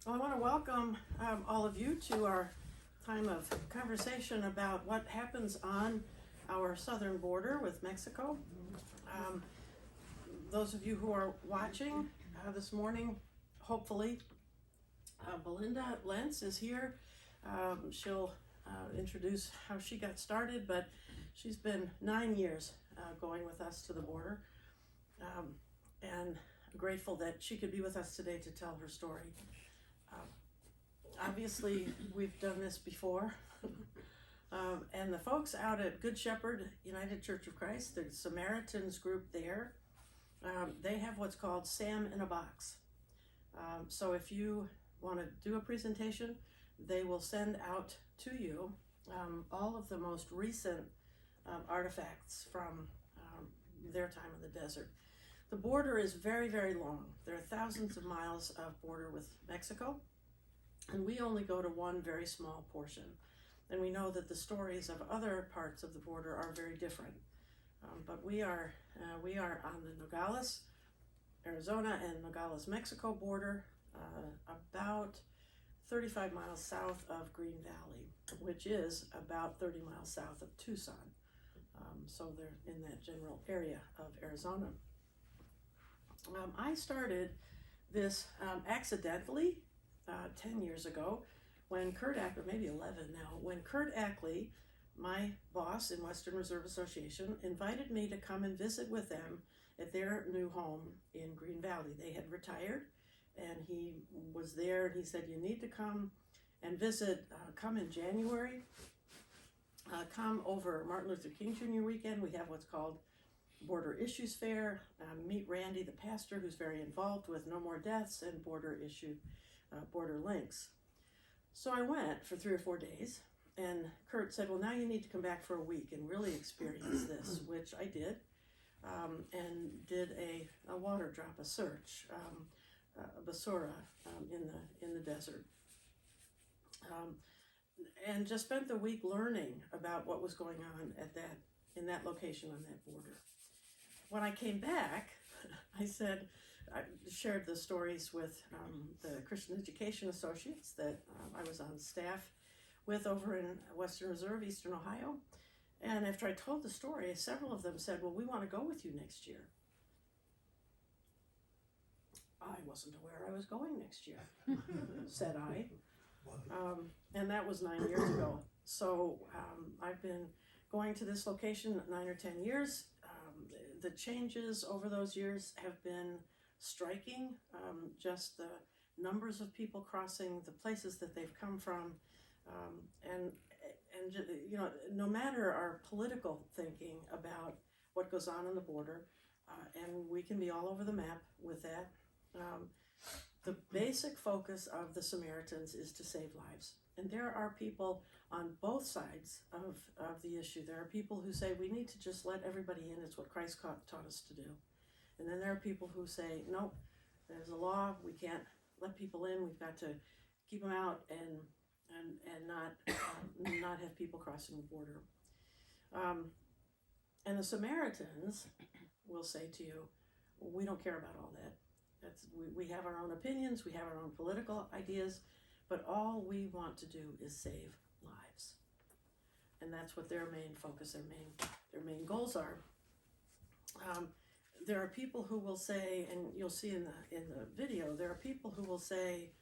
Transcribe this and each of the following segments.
Well, I want to welcome all of you to our time of conversation about what happens on our southern border with Mexico. Um, those of you who are watching this morning, hopefully, Belinda Lentz is here. She'll introduce how she got started, but she's been 9 years going with us to the border, and grateful that she could be with us today to tell her story. Obviously, we've done this before. And the folks out at Good Shepherd United Church of Christ, the Samaritans group there, they have what's called Sam in a Box. So if you want to do a presentation, they will send out to you all of the most recent artifacts from their time in the desert. The border is very, very long. There are thousands of miles of border with Mexico, and we only go to one very small portion. And we know that the stories of other parts of the border are very different. But we are on the Nogales, Arizona and Nogales, Mexico border, about 35 miles south of Green Valley, which is about 30 miles south of Tucson. So they're in that general area of Arizona. I started this accidentally 10 years ago when Kurt Ackley, maybe 11 now, when Kurt Ackley, my boss in Western Reserve Association, invited me to come and visit with them at their new home in Green Valley. They had retired, and he was there, and he said, you need to come and visit, come in January, come over Martin Luther King Jr. weekend. We have what's called Border Issues Fair. Meet Randy, the pastor, who's very involved with No More Deaths and Border Links. So I went for 3 or 4 days, and Kurt said, well, now you need to come back for a week and really experience this, which I did, and did a water drop, a search, a basura in the desert, and just spent the week learning about what was going on in that location on that border. When I came back, I shared the stories with the Christian Education Associates that I was on staff with over in Western Reserve, Eastern Ohio. And after I told the story, several of them said, well, we want to go with you next year. I wasn't aware I was going next year, said I. And that was 9 years ago. So I've been going to this location 9 or 10 years. The changes over those years have been striking, just the numbers of people crossing, the places that they've come from, and you know, no matter our political thinking about what goes on the border, and we can be all over the map with that, the basic focus of the Samaritans is to save lives. And there are people on both sides of the issue. There are people who say we need to just let everybody in. It's what Christ taught us to do. And then there are people who say, nope, there's a law. We can't let people in. We've got to keep them out and not have people crossing the border. And the Samaritans will say to you, we don't care about all that. We have our own opinions. We have our own political ideas. But all we want to do is save lives. And that's what their main focus, their main goals are. There are people who will say, and you'll see in the video, there are people who will say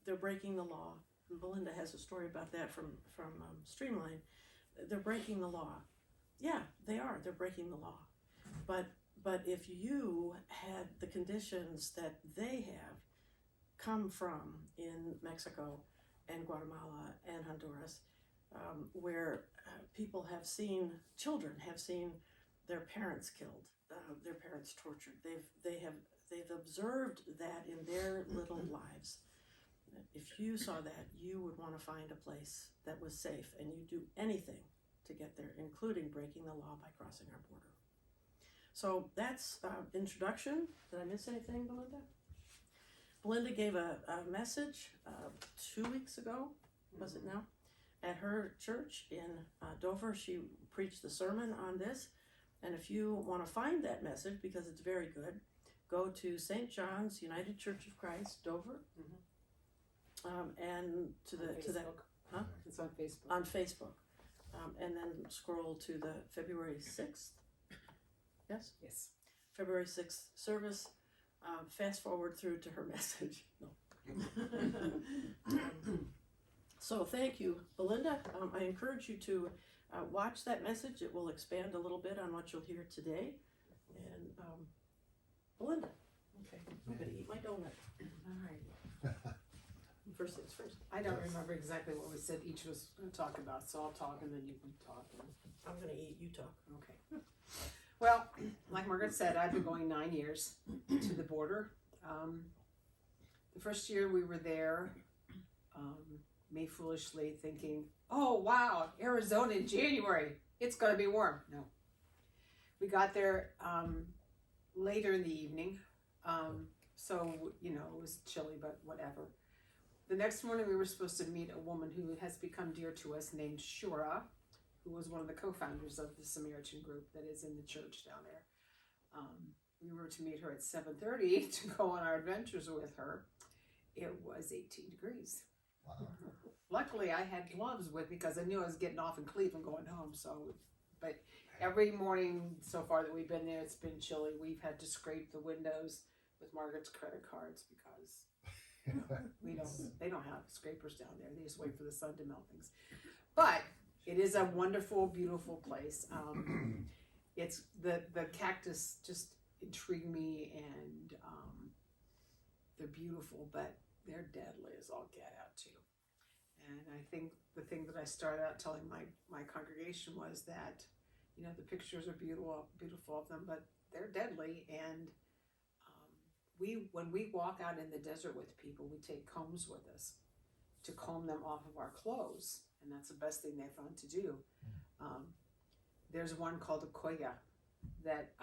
they're breaking the law. And Belinda has a story about that from Streamline. They're breaking the law. Yeah, they are. They're breaking the law. But if you had the conditions that they have come from in Mexico and Guatemala and Honduras, where people have seen, children have seen their parents killed, their parents tortured. They've observed that in their little lives. If you saw that, you would want to find a place that was safe, and you'd do anything to get there, including breaking the law by crossing our border. So that's introduction. Did I miss anything, Belinda? Belinda gave a message 2 weeks ago, was it now? At her church in Dover. She preached the sermon on this. And if you want to find that message, because it's very good, go to St. John's United Church of Christ, Dover, and to that, huh? It's on Facebook. On Facebook, and then scroll to the February 6th. Yes. Yes. February 6th service. Fast forward through to her message. No. So thank you, Belinda. I encourage you to watch that message. It will expand a little bit on what you'll hear today. And Belinda, okay, I'm gonna eat my donut. All right. First things first. I don't remember exactly what we said each was going to talk about, so I'll talk and then you can talk. I'm gonna eat. You talk. Okay. Well, like Margaret said, I've been going 9 years to the border. The first year we were there, me foolishly thinking, oh wow, Arizona in January, it's going to be warm. No. We got there later in the evening, so, you know, it was chilly, but whatever. The next morning we were supposed to meet a woman who has become dear to us named Shura, who was one of the co-founders of the Samaritan group that is in the church down there. We were to meet her at 7:30 to go on our adventures with her. It was 18 degrees. Wow. Luckily, I had gloves with me because I knew I was getting off in Cleveland going home. So, but every morning so far that we've been there, it's been chilly. We've had to scrape the windows with Margaret's credit cards because they don't have scrapers down there. They just wait for the sun to melt things. But it is a wonderful, beautiful place. It's the cactus just intrigue me, and they're beautiful, but they're deadly as all get out too. And I think the thing that I started out telling my congregation was that, you know, the pictures are beautiful of them, but they're deadly. And when we walk out in the desert with people, we take combs with us to comb them off of our clothes, and that's the best thing they found to do. There's one called a koya that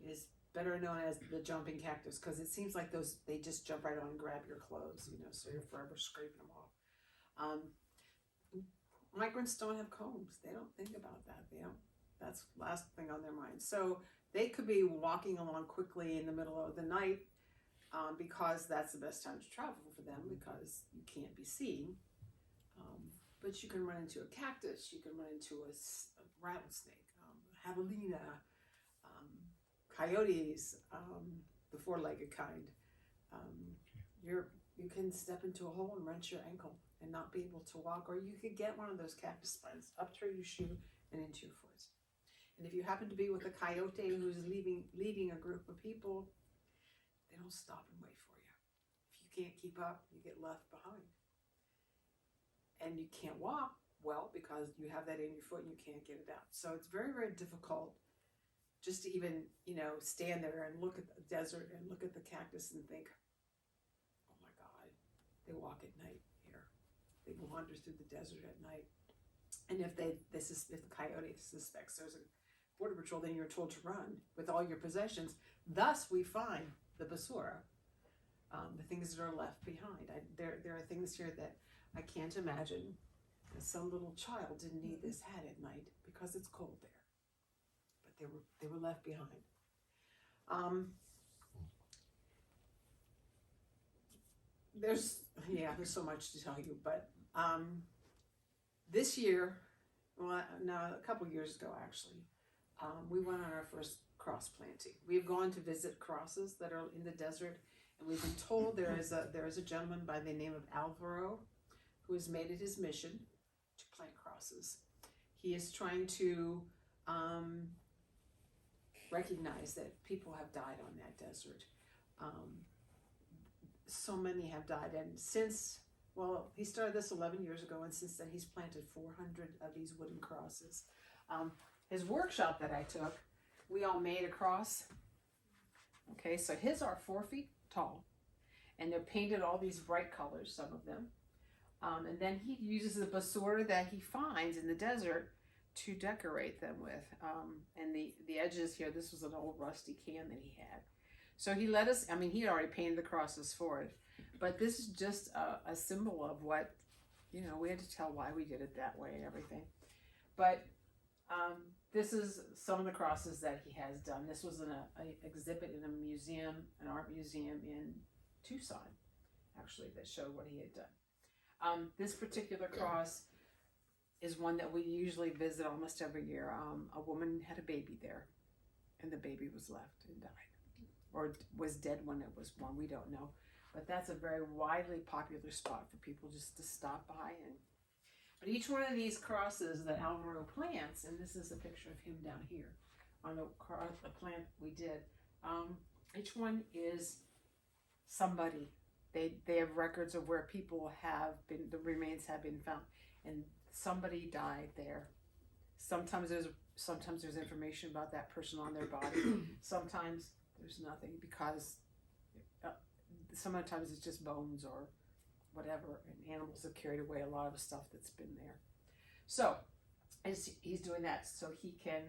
is better known as the jumping cactus, because it seems like they just jump right on and grab your clothes, you know, so you're forever scraping them off. Migrants don't have combs. They don't think about that. That's the last thing on their mind. So they could be walking along quickly in the middle of the night, because that's the best time to travel for them, because you can't be seen. But you can run into a cactus, you can run into a rattlesnake, javelina, coyotes, the four-legged kind. You can step into a hole and wrench your ankle and not be able to walk, or you could get one of those cactus spines up through your shoe and into your foot. And if you happen to be with a coyote who's leading a group of people, they don't stop and wait for you. If you can't keep up, you get left behind. And you can't walk well because you have that in your foot and you can't get it out. So it's very, very difficult just to even, you know, stand there and look at the desert and look at the cactus and think, oh my God, they walk at night here. They wander through the desert at night. And if the coyote suspects there's a border patrol, then you're told to run with all your possessions. Thus, we find the basura, the things that are left behind. There are things here that I can't imagine that some little child didn't need this hat at night because it's cold there. But they were left behind. There's so much to tell you, but this year, a couple years ago actually, we went on our first cross planting. We've gone to visit crosses that are in the desert, and we've been told there is a gentleman by the name of Alvaro who has made it his mission to plant crosses. He is trying to recognize that people have died on that desert. So many have died, and he started this 11 years ago, and since then he's planted 400 of these wooden crosses. His workshop that I took, we all made a cross. Okay, so his are 4 feet tall, and they're painted all these bright colors, some of them. And then he uses the basura that he finds in the desert to decorate them with. And the edges here, this was an old rusty can that he had. So he let us, he had already painted the crosses for it. But this is just a symbol of what, we had to tell why we did it that way and everything. But this is some of the crosses that he has done. This was an exhibit in a museum, an art museum in Tucson, actually, that showed what he had done. This particular cross is one that we usually visit almost every year. A woman had a baby there, and the baby was left and died, or was dead when it was born. We don't know, but that's a very widely popular spot for people just to stop by. But each one of these crosses that Alvaro plants, and this is a picture of him down here on the plant we did. Each one is somebody. They have records of where people have been, the remains have been found, and somebody died there. Sometimes there's information about that person on their body. Sometimes there's nothing, because sometimes it's just bones or whatever, and animals have carried away a lot of the stuff that's been there. So as he's doing that, so he can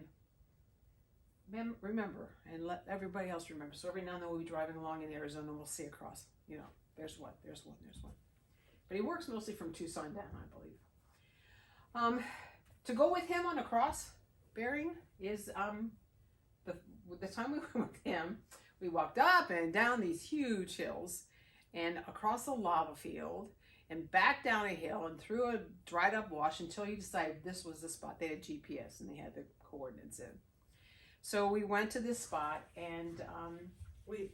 remember and let everybody else remember. So every now and then we'll be driving along in Arizona, we'll see a cross. You know, there's one. But he works mostly from Tucson down, I believe. To go with him on a cross bearing is the time we were with him, we walked up and down these huge hills and across a lava field and back down a hill and through a dried up wash until he decided this was the spot. They had GPS and they had the coordinates in. So we went to this spot, and we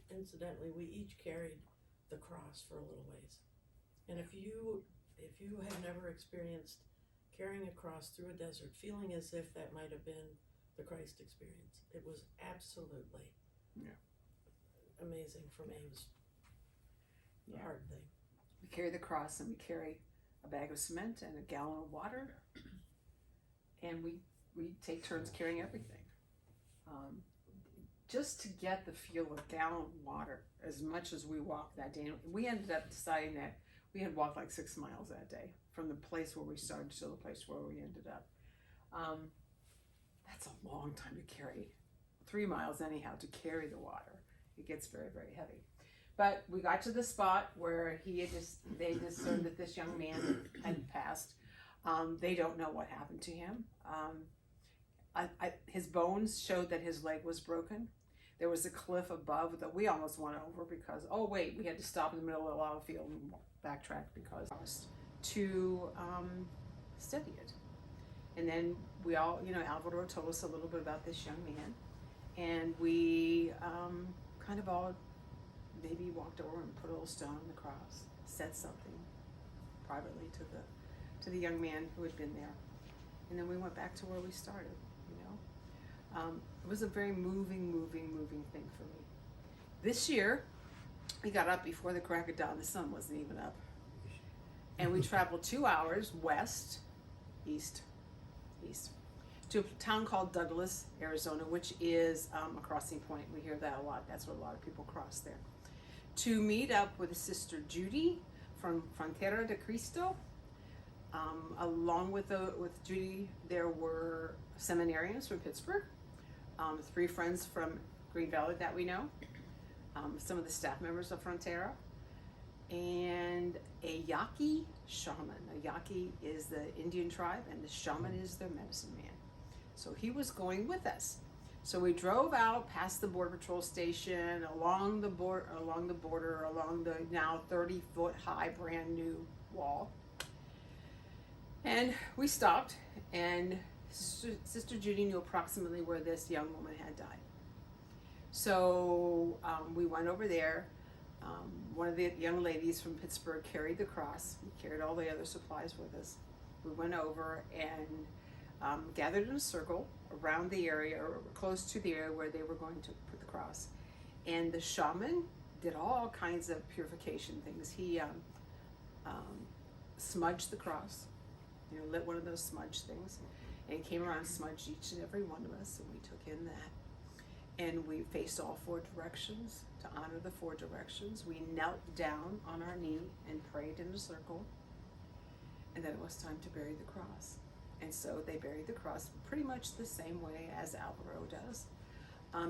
each carried the cross for a little ways. And if you have never experienced carrying a cross through a desert, feeling as if that might have been the Christ experience, it was absolutely amazing for me. It was a hard thing. We carry the cross, and we carry a bag of cement and a gallon of water, and we take turns carrying everything. Just to get the feel of gallon of water, as much as we walked that day. We ended up deciding that we had walked like 6 miles that day from the place where we started to the place where we ended up. That's a long time to carry. 3 miles anyhow to carry the water. It gets very, very heavy. But we got to the spot where they discerned that this young man had passed. They don't know what happened to him. His bones showed that his leg was broken. There was a cliff above that we almost went over because, we had to stop in the middle of the lava field and backtrack because to study it. And then we all, Alvaro told us a little bit about this young man, and we kind of all maybe walked over and put a little stone on the cross, said something privately to the young man who had been there, and then we went back to where we started. It was a very moving thing for me. This year, we got up before the crack of dawn. The sun wasn't even up. And we traveled 2 hours east, to a town called Douglas, Arizona, which is a crossing point. We hear that a lot. That's where a lot of people cross there. To meet up with Sister Judy from Frontera de Cristo. Along with Judy, there were seminarians from Pittsburgh, 3 friends from Green Valley that we know, some of the staff members of Frontera, and a Yaqui shaman. A Yaqui is the Indian tribe, and the shaman is their medicine man. So he was going with us. So we drove out past the Border Patrol station, along the now 30-foot high brand new wall. And we stopped, and Sister Judy knew approximately where this young woman had died. So we went over there. One of the young ladies from Pittsburgh carried the cross. We carried all the other supplies with us. We went over and gathered in a circle around the area, or close to the area where they were going to put the cross. And the shaman did all kinds of purification things. He smudged the cross. Lit one of those smudge things, and came around and smudged each and every one of us, and we took in that. And we faced all 4 directions to honor the 4 directions. We knelt down on our knee and prayed in a circle, and then it was time to bury the cross. And so they buried the cross pretty much the same way as Alvaro does.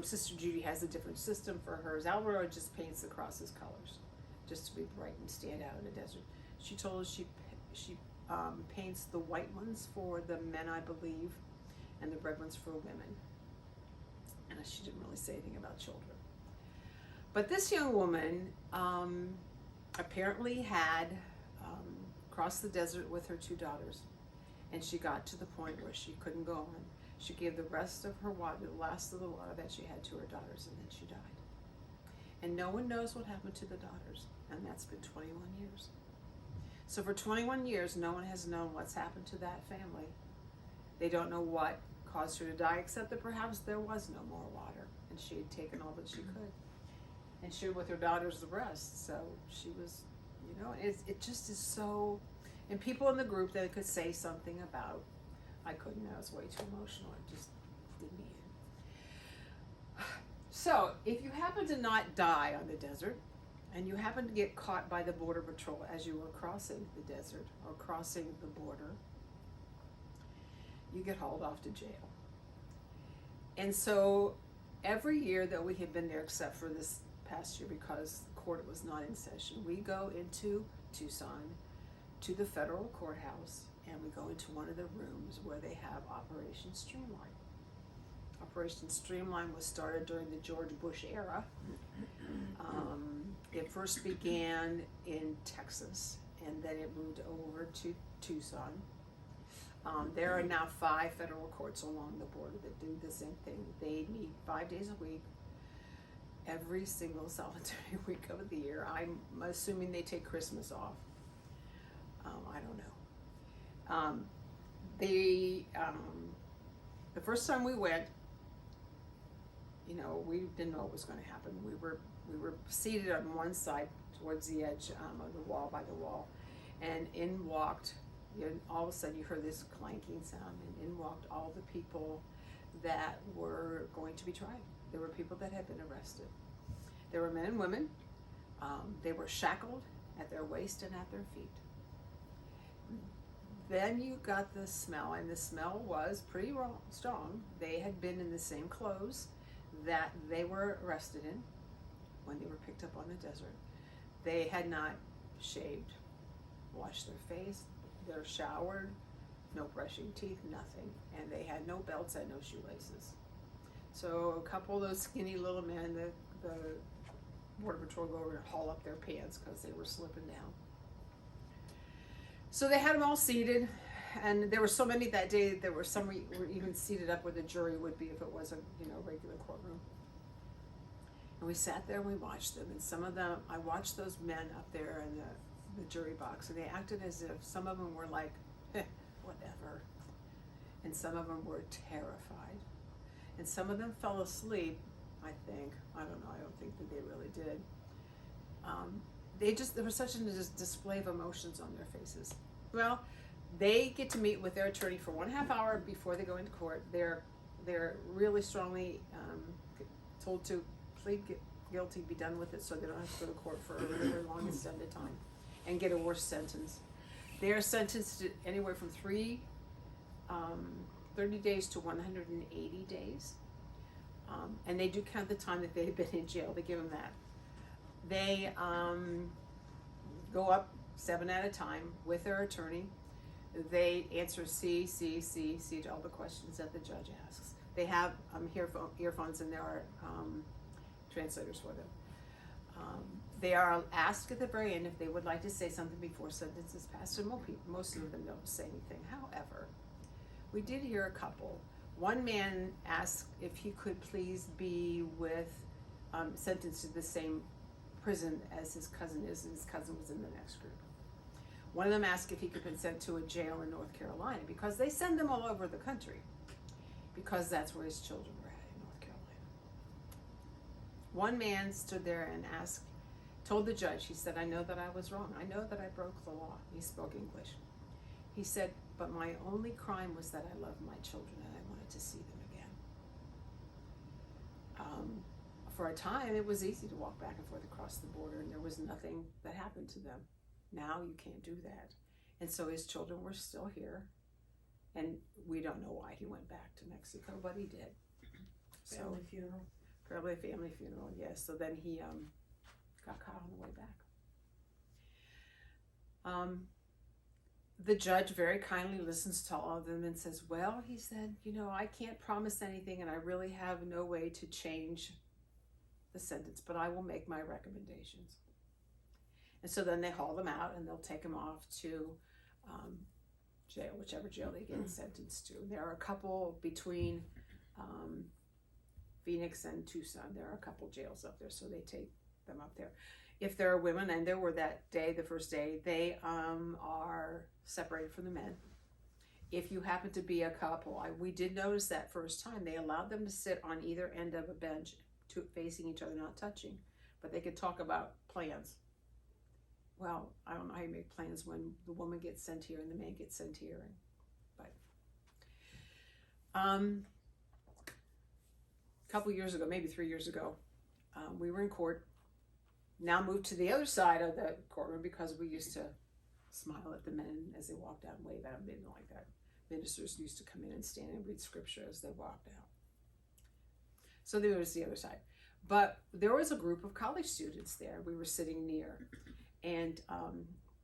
Sister Judy has a different system for hers. Alvaro just paints the cross's colors, just to be bright and stand out in the desert. She told us she paints the white ones for the men, I believe, and the red one's for women. And she didn't really say anything about children. But this young woman apparently had crossed the desert with her 2 daughters, and she got to the point where she couldn't go on. She gave the rest of her water, the last of the water that she had, to her daughters, and then she died. And no one knows what happened to the daughters, and that's been 21 years. So for 21 years, no one has known what's happened to that family. They don't know what caused her to die, except that perhaps there was no more water, and she had taken all that she could, and shared with her daughters the rest. So she was, it just is so, and people in the group that could say something about, I couldn't, I was way too emotional, I just didn't need it. So if you happen to not die on the desert, and you happen to get caught by the Border Patrol as you were crossing the desert or crossing the border, you get hauled off to jail. And so every year that we have been there, except for this past year because the court was not in session, we go into Tucson to the federal courthouse, and we go into one of the rooms where they have Operation Streamline. Operation Streamline was started during the George Bush era. It first began in Texas, and then it moved over to Tucson. There are now 5 federal courts along the border that do the same thing. They meet 5 days a week, every single solitary week of the year. I'm assuming they take Christmas off. I don't know. The first time we went, we didn't know what was going to happen. We were seated on one side towards the edge of the wall, by the wall, and in walked, all of a sudden you heard this clanking sound, and in walked all the people that were going to be tried. There were people that had been arrested. There were men and women. They were shackled at their waist and at their feet. Then you got the smell, and the smell was pretty strong. They had been in the same clothes that they were arrested in when they were picked up on the desert. They had not shaved, washed their face, they're showered, no brushing teeth, nothing. And they had no belts and no shoelaces. So a couple of those skinny little men, the Border Patrol go over and haul up their pants because they were slipping down. So they had them all seated, and there were so many that day, there were some were even seated up where the jury would be if it was a regular courtroom. And we sat there and we watched them, and some of them, I watched those men up there in the jury box, and they acted as if some of them were like, whatever. And some of them were terrified. And some of them fell asleep, I think. I don't know, I don't think that they really did. There was such a display of emotions on their faces. Well, they get to meet with their attorney for 1.5 hours before they go into court. They're really strongly told to plead guilty, be done with it, so they don't have to go to court for a really long extended time and get a worse sentence. They are sentenced to anywhere from 30 days to 180 days. And they do count the time that they've been in jail. They give them that. They go up 7 at a time with their attorney. They answer C to all the questions that the judge asks. They have earphones, and there are translators for them. They are asked at the very end if they would like to say something before sentence is passed, and most of them don't say anything. However, we did hear a couple. One man asked if he could please be sentenced to the same prison as his cousin is, and his cousin was in the next group. One of them asked if he could be sent to a jail in North Carolina, because they send them all over the country, because that's where his children were at, in North Carolina. One man stood there and told the judge, he said, I know that I was wrong. I know that I broke the law. He spoke English. He said, but my only crime was that I loved my children and I wanted to see them again. For a time, it was easy to walk back and forth across the border, and there was nothing that happened to them. Now you can't do that. And so his children were still here, and we don't know why he went back to Mexico, but he did. Family funeral. Probably a family funeral, yes. So then he got caught on the way back. the judge very kindly listens to all of them and says, well, he said, I can't promise anything and I really have no way to change the sentence, but I will make my recommendations. And so then they haul them out and they'll take them off to jail, whichever jail they get sentenced to. There are a couple between Phoenix and Tucson. There are a couple jails up there, so they take them up there. If there are women, and there were that day, the first day, they are separated from the men. If you happen to be a couple, we did notice that first time, they allowed them to sit on either end of a bench, facing each other, not touching, but they could talk about plans. Well, I don't know how you make plans when the woman gets sent here and the man gets sent here. But a couple years ago, maybe 3 years ago, we were in court. Now moved to the other side of the courtroom because we used to smile at the men as they walked out and wave at them. They didn't like that. Ministers used to come in and stand and read scripture as they walked out. So there was the other side. But there was a group of college students there we were sitting near. And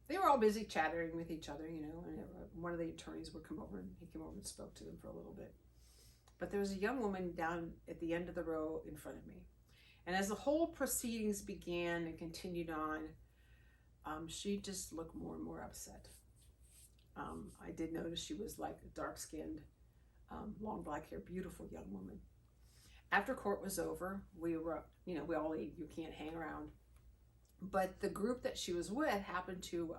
they were all busy chattering with each other, and one of the attorneys would come over and he came over and spoke to them for a little bit. But there was a young woman down at the end of the row in front of me. And as the whole proceedings began and continued on, she just looked more and more upset. I did notice she was like a dark-skinned, long black hair, beautiful young woman. After court was over, we were, we all leave. You can't hang around. But the group that she was with happened to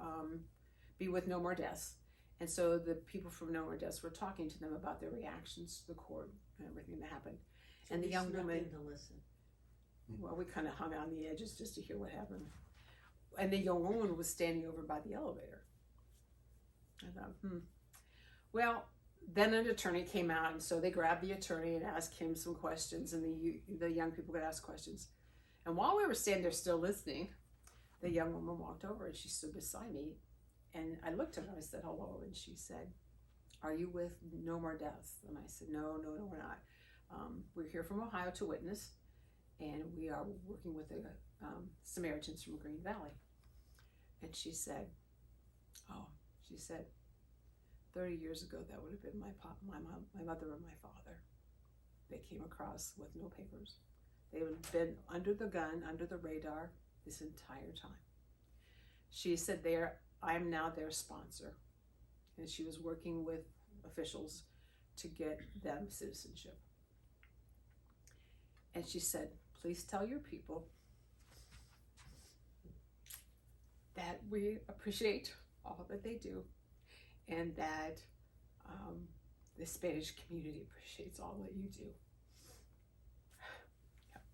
be with No More Deaths. And so the people from No More Deaths were talking to them about their reactions to the court and everything that happened. So and the young woman, to listen. well, we kind of hung on the edges just to hear what happened. And the young woman was standing over by the elevator. I thought, Well, then an attorney came out, and so they grabbed the attorney and asked him some questions, and the young people could ask questions. And while we were standing there still listening, the young woman walked over and she stood beside me. And I looked at her, I said, hello. And she said, are you with No More Deaths? And I said, no, we're not. We're here from Ohio to witness. And we are working with the Samaritans from Green Valley. And she said, 30 years ago, that would have been my mother and my father. They came across with no papers. They would have been under the gun, under the radar this entire time. She said, I'm now their sponsor. And she was working with officials to get them citizenship. And she said, please tell your people that we appreciate all that they do and that the Spanish community appreciates all that you do.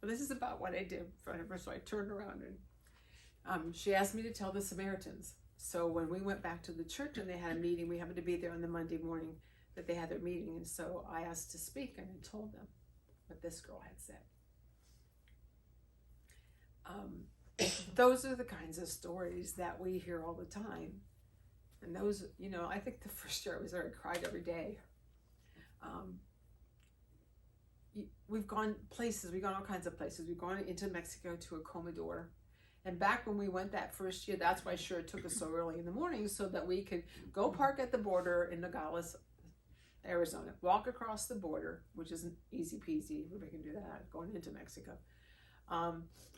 Well, this is about what I did in front of her, so I turned around and she asked me to tell the Samaritans. So when we went back to the church and they had a meeting, we happened to be there on the Monday morning that they had their meeting, and so I asked to speak and I told them what this girl had said. Those are the kinds of stories that we hear all the time. And those, I think the first year I was there, I cried every day. We've gone all kinds of places. We've gone into Mexico to a Comedor. And back when we went that first year, that's why sure it took us so early in the morning so that we could go park at the border in Nogales, Arizona, walk across the border, which isn't easy peasy. Everybody can do that, going into Mexico.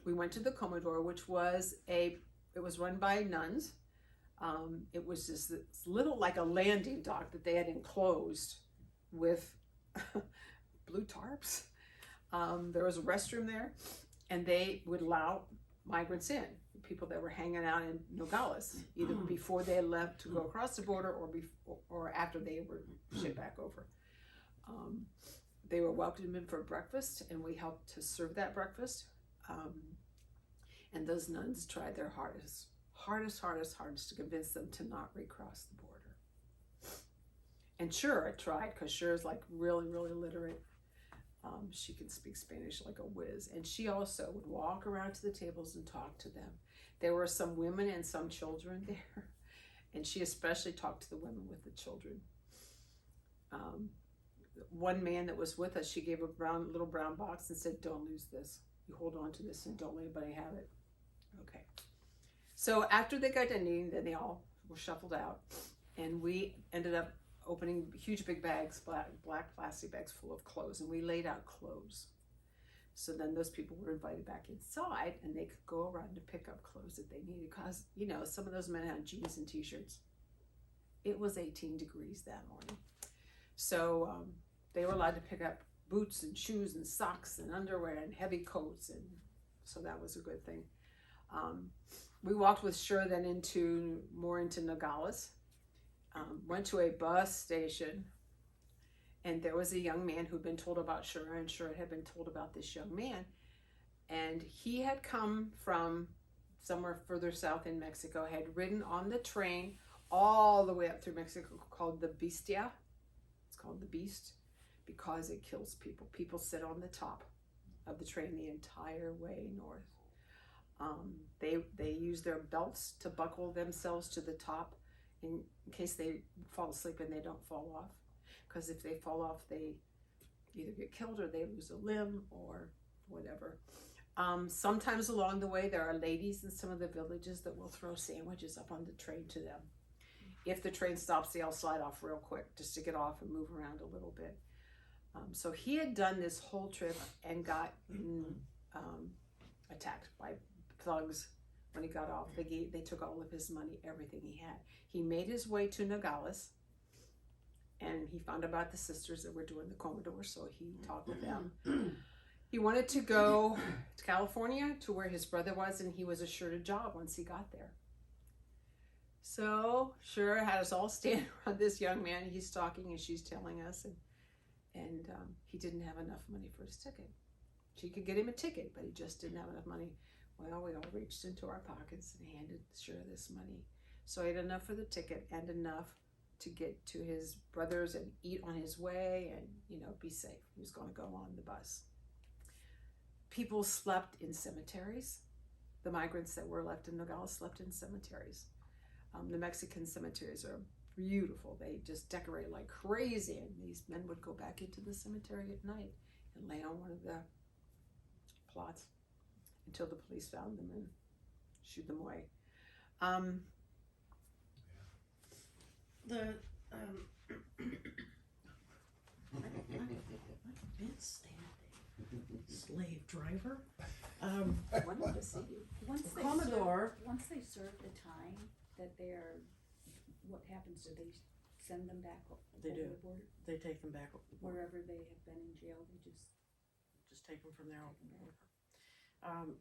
We went to the Comedor, which was it was run by nuns. It was just this little, like a landing dock that they had enclosed with blue tarps. There was a restroom there, and they would allow migrants in, people that were hanging out in Nogales, either before they had left to go across the border or after they were shipped back over. They were welcomed in for breakfast, and we helped to serve that breakfast. And those nuns tried their hardest to convince them to not recross the border. And Sure tried, because Sure is like really, really literate. She can speak Spanish like a whiz. And she also would walk around to the tables and talk to them. There were some women and some children there. And she especially talked to the women with the children. One man that was with us, she gave a little brown box and said, don't lose this. You hold on to this and don't let anybody have it. Okay. So after they got done eating, then they all were shuffled out. And we ended up opening huge big bags, black plastic bags full of clothes, and we laid out clothes. So then those people were invited back inside, and they could go around to pick up clothes that they needed, because, you know, some of those men had jeans and t-shirts. It was 18 degrees that morning. So they were allowed to pick up boots and shoes and socks and underwear and heavy coats, and so that was a good thing. We walked with Sher then into Nogales, went to a bus station, and there was a young man who'd been told about Sher, and Sher had been told about this young man, and he had come from somewhere further south in Mexico, had ridden on the train all the way up through Mexico, called the Bestia. It's called the Beast because it kills people. People sit on the top of the train the entire way north. They use their belts to buckle themselves to the top in case they fall asleep and they don't fall off. Because if they fall off, they either get killed or they lose a limb or whatever. Sometimes along the way, there are ladies in some of the villages that will throw sandwiches up on the train to them. If the train stops, they'll slide off real quick just to get off and move around a little bit. So he had done this whole trip and got attacked by thugs when he got off. They took all of his money, everything he had. He made his way to Nogales, and he found about the sisters that were doing the Commodore, so he talked with them. He wanted to go to California, to where his brother was, and he was assured a job once he got there. So Sher had us all stand around this young man. He's talking and she's telling us, and he didn't have enough money for his ticket. She could get him a ticket, but he just didn't have enough money. Well, we all reached into our pockets and handed Sher this money. So he had enough for the ticket and enough to get to his brother's and eat on his way and, you know, be safe. He was going to go on the bus. People slept in cemeteries. The migrants that were left in Nogales slept in cemeteries. The Mexican cemeteries are beautiful. They just decorate like crazy, and these men would go back into the cemetery at night and lay on one of the plots until the police found them and shooed them away. I've been standing. Slave driver. Wanted to see you. Once they Commodore. serve the time that they're, what happens? Do they send them back over They do. the border? They take them back Wherever they have been in jail, they just take them from there over the border.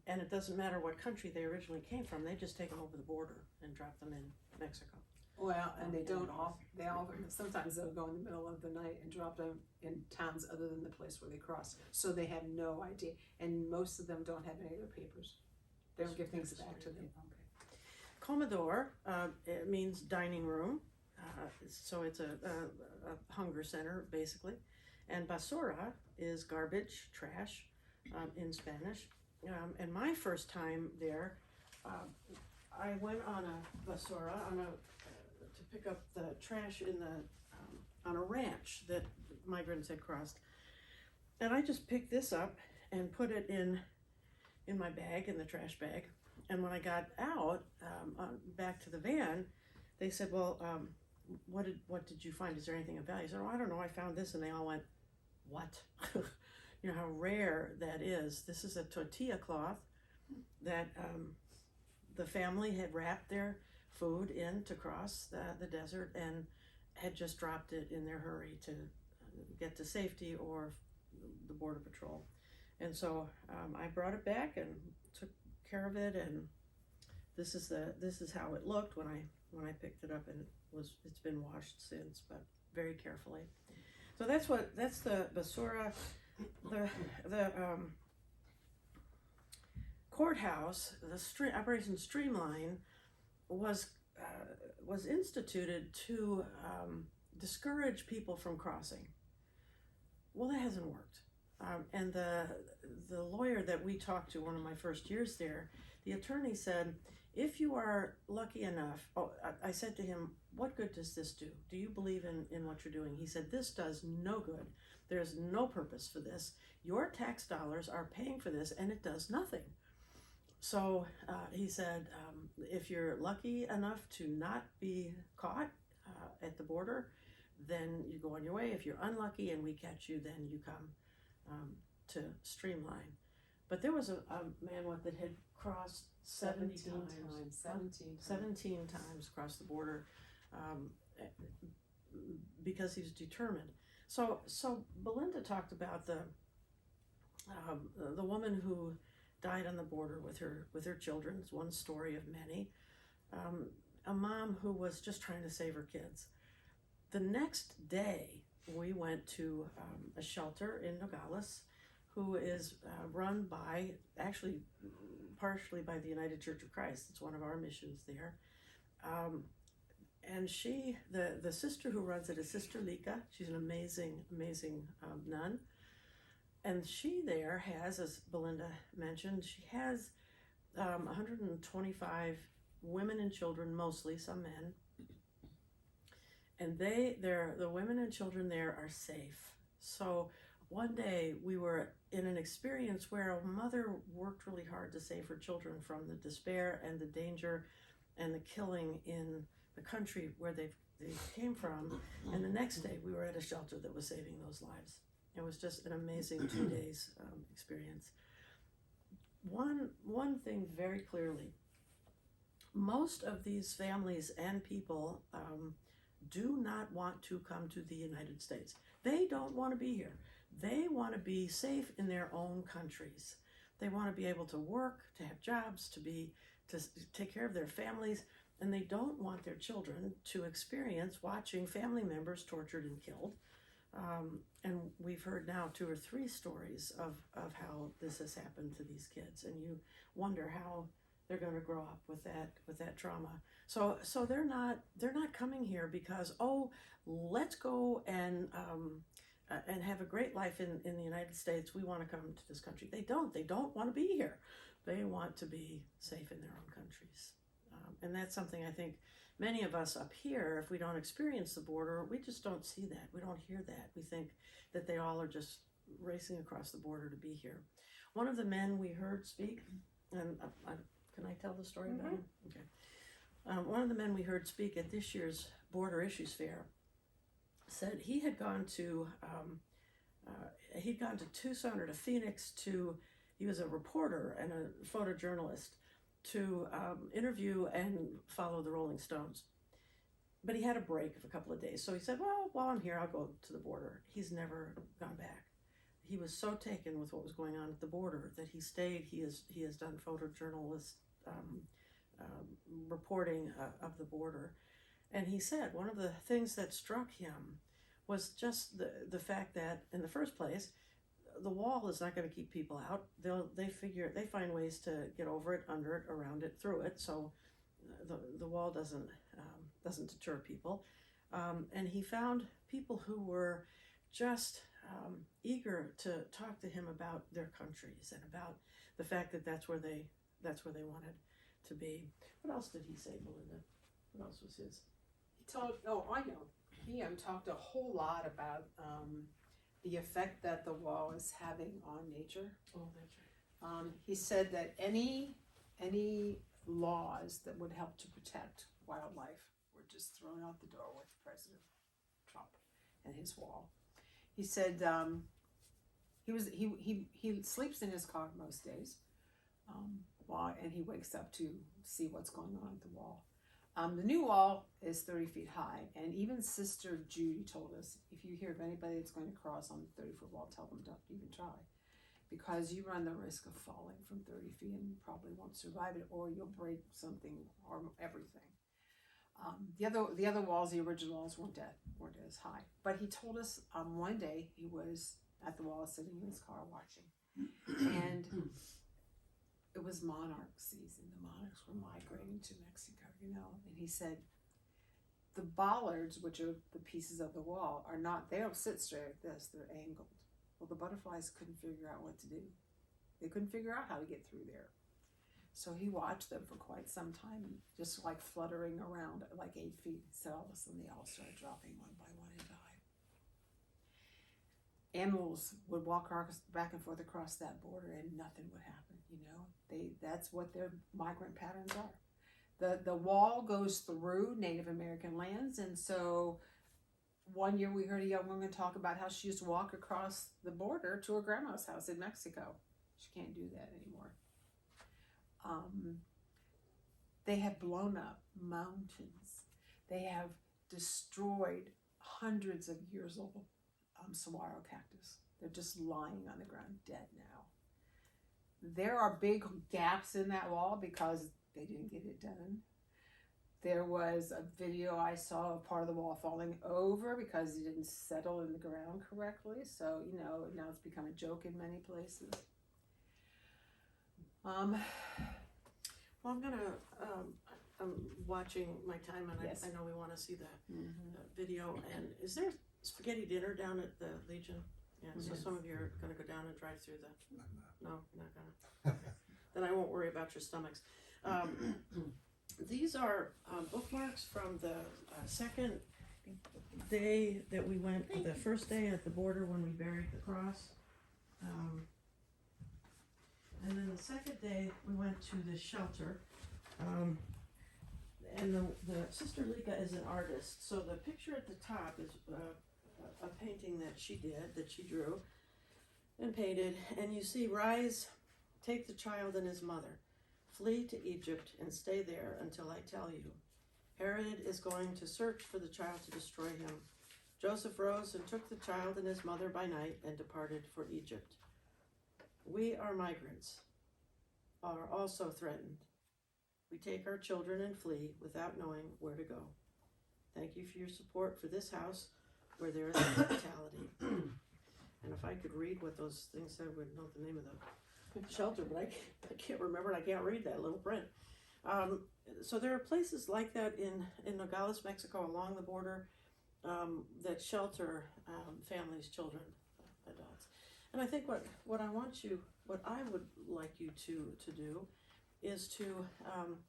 And it doesn't matter what country they originally came from, they just take them over the border and drop them in Mexico. Well, and they don't all, sometimes they'll go in the middle of the night and drop them in towns other than the place where they cross. So they have no idea. And most of them don't have any of their papers. They don't give things back to them. Commodore, it means dining room, so it's a hunger center basically, and basura is garbage, trash, in Spanish. And my first time there, I went on a basura to pick up the trash in the on a ranch that migrants had crossed, and I just picked this up and put it in my bag, in the trash bag. And when I got out, back to the van, they said, well, what did you find? Is there anything of value? I said, oh, I don't know, I found this. And they all went, what? You know how rare that is. This is a tortilla cloth that the family had wrapped their food in to cross the desert and had just dropped it in their hurry to get to safety or the border patrol. And so I brought it back and took care of it, and this is how it looked when I picked it up, and it's been washed since, but very carefully. So that's the basura. The courthouse, the Operation Streamline was instituted to discourage people from crossing. Well, that hasn't worked. And the lawyer that we talked to, one of my first years there, the attorney said, if you are lucky enough, I said to him, what good does this do? Do you believe in what you're doing? He said, this does no good. There's no purpose for this. Your tax dollars are paying for this, and it does nothing. So he said, if you're lucky enough to not be caught, at the border, then you go on your way. If you're unlucky and we catch you, then you come to Streamline. But there was a man that had crossed 17 times. 17 times across the border because he was determined. So Belinda talked about the woman who died on the border with her children. It's one story of many. A mom who was just trying to save her kids. The next day, we went to a shelter in Nogales, who is run by, actually, partially by the United Church of Christ. It's one of our missions there. And she, the sister who runs it is Sister Lika. She's an amazing nun. And she there has, as Belinda mentioned, she has 125 women and children, mostly, some men. And the women and children there are safe. So one day we were in an experience where a mother worked really hard to save her children from the despair and the danger and the killing in the country where they came from. And the next day we were at a shelter that was saving those lives. It was just an amazing 2 days experience. One thing very clearly, most of these families and people do not want to come to the United States. They don't want to be here. They want to be safe in their own countries. They want to be able to work, to have jobs, to take care of their families, and they don't want their children to experience watching family members tortured and killed. And we've heard now 2 or 3 stories of how this has happened to these kids, and you wonder how they're going to grow up with that trauma. So they're not coming here because, let's go and have a great life in the United States. We want to come to this country. They don't want to be here. They want to be safe in their own countries. And that's something I think many of us up here, if we don't experience the border, we just don't see that. We don't hear that. We think that they all are just racing across the border to be here. One of the men we heard speak, and can I tell the story about him? Okay. One of the men we heard speak at this year's Border Issues Fair said he had gone to Tucson or to Phoenix he was a reporter and a photojournalist to interview and follow the Rolling Stones. But he had a break of a couple of days. So he said, well, while I'm here, I'll go to the border. He's never gone back. He was so taken with what was going on at the border that he stayed. He has done photojournalist reporting of the border. And he said one of the things that struck him was just the fact that, in the first place, the wall is not going to keep people out. They find ways to get over it, under it, around it, through it. So the wall doesn't deter people. And he found people who were just eager to talk to him about their countries and about the fact that that's where they wanted to be. What else did he say, Belinda? What else was his? He talked a whole lot about the effect that the wall is having on nature. Oh, that's right. He said that any laws that would help to protect wildlife were just thrown out the door with President Trump and his wall. He said he sleeps in his car most days, and he wakes up to see what's going on at the wall. The new wall is 30 feet high, and even Sister Judy told us, if you hear of anybody that's going to cross on the 30-foot wall, tell them don't even try, because you run the risk of falling from 30 feet and you probably won't survive it, or you'll break something or everything. The other walls, the original walls, weren't as high. But he told us one day he was at the wall sitting in his car watching, and it was monarch season. The monarchs were migrating to Mexico, and he said the bollards, which are the pieces of the wall, they don't sit straight like this, they're angled. Well, the butterflies couldn't figure out what to do. They couldn't figure out how to get through there. So he watched them for quite some time, just like fluttering around at like 8 feet. So all of a sudden they all started dropping one by one and died. Animals would walk back and forth across that border and nothing would happen, That's what their migrant patterns are. The wall goes through Native American lands, and so one year we heard a young woman talk about how she used to walk across the border to her grandma's house in Mexico. She can't do that anymore. They have blown up mountains. They have destroyed hundreds of years old saguaro cactus. They're just lying on the ground dead now. There are big gaps in that wall because they didn't get it done. There was a video I saw of part of the wall falling over because it didn't settle in the ground correctly. So, now it's become a joke in many places. Well, I'm watching my time, and Yes. I know we want to see the video. And is there spaghetti dinner down at the Legion? Yeah, so Yes. some of you are going to go down and drive through the. No, you're not going to. Okay. Then I won't worry about your stomachs. These are bookmarks from the second day that we went, the first day at the border when we buried the cross. And then the second day we went to the shelter. And the Sister Lika is an artist, so the picture at the top is a painting that she did, that she drew and painted. And you see, rise, take the child and his mother, flee to Egypt and stay there until I tell you. Herod is going to search for the child to destroy him. Joseph rose and took the child and his mother by night and departed for Egypt. We are migrants, are also threatened. We take our children and flee without knowing where to go. Thank you for your support for this house where there is hospitality. And if I could read what those things said, I would know the name of the shelter, but I can't remember it. I can't read that little print. So there are places like that in Nogales, Mexico, along the border, that shelter families, children, adults. And I think what I would like you to do is to,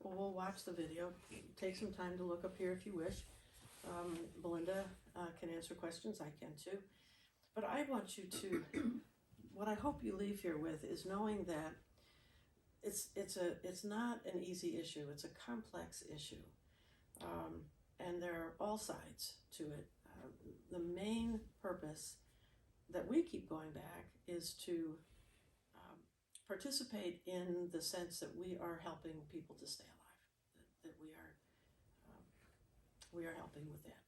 we'll watch the video, take some time to look up here if you wish. Belinda can answer questions, I can too. But I want you to, what I hope you leave here with is knowing that it's not an easy issue, it's a complex issue. And there are all sides to it. The main purpose that we keep going back is to participate in the sense that we are helping people to stay alive, that we are helping with that.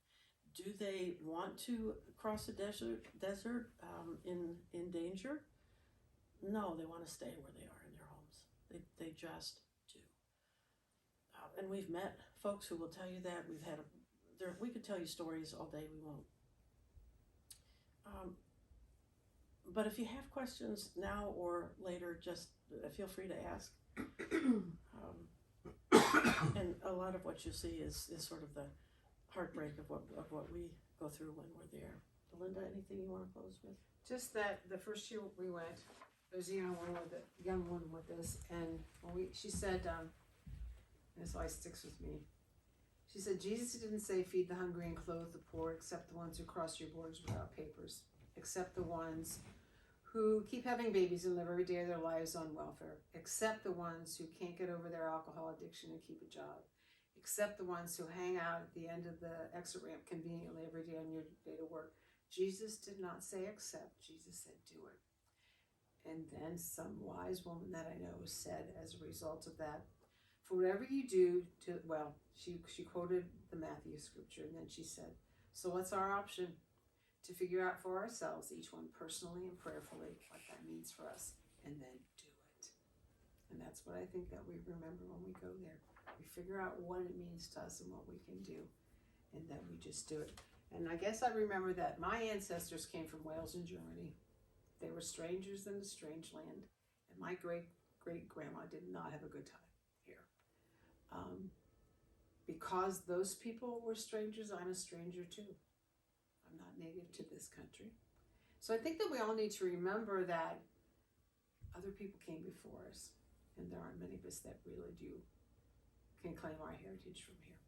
Do they want to cross a desert in danger? No, they want to stay where they are in their homes. They just do. And we've met folks who will tell you that. We could tell you stories all day, we won't. But if you have questions now or later, just feel free to ask. And a lot of what you see is sort of the heartbreak of what we go through when we're there. Belinda, anything you want to close with? Just that the first year we went, there was a young one with us, and she said, and this always sticks with me. She said, Jesus didn't say feed the hungry and clothe the poor, except the ones who cross your borders without papers, except the ones who keep having babies and live every day of their lives on welfare, except the ones who can't get over their alcohol addiction and keep a job, except the ones who hang out at the end of the exit ramp conveniently every day on your day to work. Jesus did not say accept, Jesus said do it. And then some wise woman that I know said as a result of that, for whatever you do she quoted the Matthew scripture, and then she said, so what's our option? To figure out for ourselves, each one personally and prayerfully, what that means for us, and then do it. And that's what I think that we remember when we go there. We figure out what it means to us and what we can do, and then we just do it. And I guess I remember that my ancestors came from Wales and Germany. They were strangers in a strange land, and my great-great-grandma did not have a good time here. Because those people were strangers, I'm a stranger too. I'm not native to this country. So I think that we all need to remember that other people came before us, and there aren't many of us that really can claim our heritage from here.